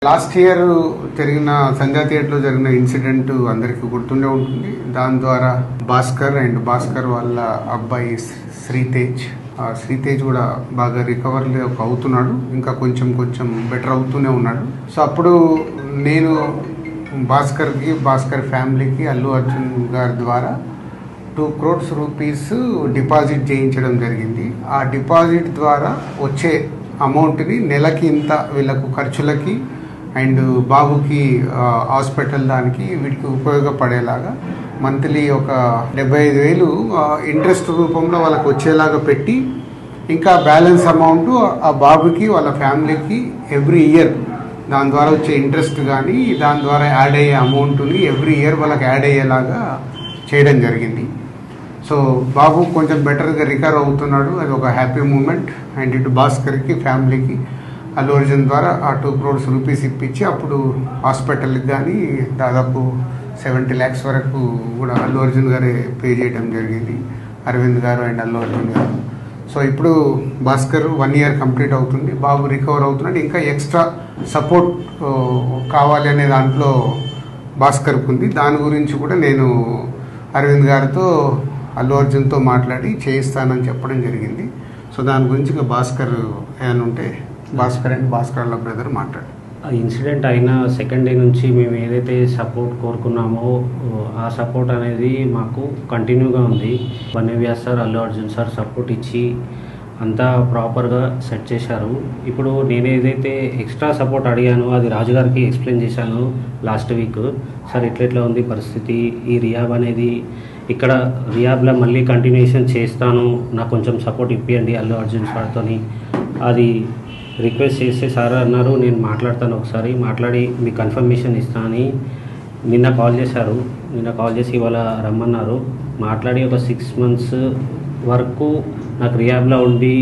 Last year జరిగిన సంధ్యా థియేటర్లో జరిగిన ఇన్సిడెంట్ అందరికీ గుర్తుండే ఉంటుంది. దాని ద్వారా భాస్కర్ వాళ్ళ అబ్బాయి శ్రీతేజ్ కూడా బాగా రికవర్ అవుతున్నాడు, ఇంకా కొంచెం బెటర్ అవుతూనే ఉన్నాడు. సో అప్పుడు నేను భాస్కర్ ఫ్యామిలీకి అల్లు అర్జున్ గారి ద్వారా 2 crores రూపీస్ డిపాజిట్ చేయించడం జరిగింది. ఆ డిపాజిట్ ద్వారా వచ్చే అమౌంట్ని నెలకి ఇంత వీళ్ళకు ఖర్చులకి అండ్ బాబుకి హాస్పిటల్ దానికి వీటికి ఉపయోగపడేలాగా మంత్లీ ఒక 75,000 ఇంట్రెస్ట్ రూపంలో వాళ్ళకి వచ్చేలాగా పెట్టి, ఇంకా బ్యాలెన్స్ అమౌంట్ ఆ బాబుకి వాళ్ళ ఫ్యామిలీకి ఎవ్రీ ఇయర్ దాని ద్వారా వచ్చే ఇంట్రెస్ట్ కానీ దాని ద్వారా యాడ్ అయ్యే అమౌంట్ని ఎవ్రీ ఇయర్ వాళ్ళకి యాడ్ అయ్యేలాగా చేయడం జరిగింది. సో బాబు కొంచెం బెటర్గా రికవర్ అవుతున్నాడు, అది ఒక హ్యాపీ మూమెంట్. అండ్ ఇటు భాస్కర్కి ఫ్యామిలీకి అల్లు అర్జున్ ద్వారా ఆ 2 crores రూపీస్ ఇప్పించి అప్పుడు హాస్పిటల్కి కానీ దాదాపు 70 lakhs వరకు కూడా అల్లు అర్జున్ గారే పే చేయడం జరిగింది, అరవింద్ గారు అండ్ అల్లు అర్జున్ గారు. సో ఇప్పుడు భాస్కర్ 1 year కంప్లీట్ అవుతుంది, బాబు రికవర్ అవుతున్నాడు. ఇంకా ఎక్స్ట్రా సపోర్ట్ కావాలి అనే దాంట్లో భాస్కర్కి ఉంది. దాని గురించి కూడా నేను అరవింద్ గారితో అల్లు అర్జున్తో మాట్లాడి చేయిస్తానని చెప్పడం జరిగింది. సో దాని గురించి ఇంకా భాస్కర్ ఏమైనా ఉంటే భాస్కర్ వాళ్ళ బ్రదర్ మాట్లాడు. ఇన్సిడెంట్ అయిన సెకండ్ డే నుంచి మేము ఏదైతే సపోర్ట్ కోరుకున్నామో ఆ సపోర్ట్ అనేది మాకు కంటిన్యూగా ఉంది. వన్యవ్యాస్ sir, Allu Arjun sir support ఇచ్చి అంతా ప్రాపర్గా సెట్ చేశారు. ఇప్పుడు నేను ఏదైతే ఎక్స్ట్రా సపోర్ట్ అడిగానో అది రాజుగారికి ఎక్స్ప్లెయిన్ చేశాను లాస్ట్ వీక్. సార్ ఇట్లా ఉంది పరిస్థితి, ఈ రియాబ్ అనేది ఇక్కడ రియాబ్లో మళ్ళీ కంటిన్యూషన్ చేస్తాను, నాకు కొంచెం సపోర్ట్ ఇప్పియండి అల్లు అర్జున్ సార్తో అది రిక్వెస్ట్ చేస్తే సార్ అన్నారు నేను మాట్లాడతాను, ఒకసారి మాట్లాడి మీకు కన్ఫర్మేషన్ ఇస్తానని నిన్న కాల్ చేశారు. నిన్న కాల్ చేసి ఇవాళ రమ్మన్నారు. మాట్లాడి ఒక 6 months వరకు నాకు రియాబ్లో ఉండి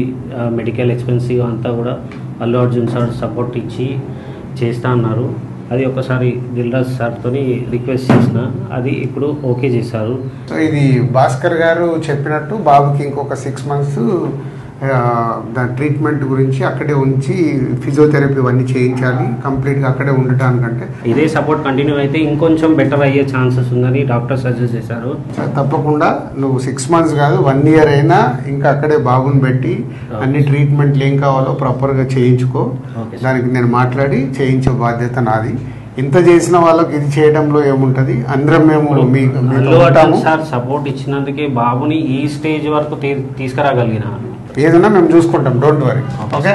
మెడికల్ ఎక్స్పెన్సివ్ అంతా కూడా అల్లు అర్జున్ సార్ సపోర్ట్ ఇచ్చి చేస్తా అన్నారు. అది ఒకసారి దిల్రాజ్ సార్తో రిక్వెస్ట్ చేసిన, అది ఇప్పుడు ఓకే చేశారు. సో ఇది భాస్కర్ గారు చెప్పినట్టు బాబుకి ఇంకొక 6 months దాని ట్రీట్మెంట్ గురించి అక్కడే ఉంచి ఫిజియోథెరపీ ఇవన్నీ చేయించాలి, కంప్లీట్గా అక్కడే ఉండటానికంటే ఇదే సపోర్ట్ కంటిన్యూ అయితే ఇంకొంచెం బెటర్ అయ్యే ఛాన్సెస్ ఉందని డాక్టర్ సజెస్ట్ చేశారు. తప్పకుండా నువ్వు 6 months కాదు 1 year అయినా ఇంకా అక్కడే బాబుని పెట్టి అన్ని ట్రీట్మెంట్లు ఏం కావాలో ప్రాపర్గా చేయించుకో. దానికి నేను మాట్లాడి చేయించే బాధ్యత నాది. ఇంత చేసిన వాళ్ళకి ఇది చేయడంలో ఏముంటది, అందరం మేము సార్ సపోర్ట్ ఇచ్చినందుకే బాబుని ఈ స్టేజ్ వరకు తీసుకురాగలిగిన ఏదైనా మేము చూసుకుంటాం, డోంట్ వరీ. ఓకే.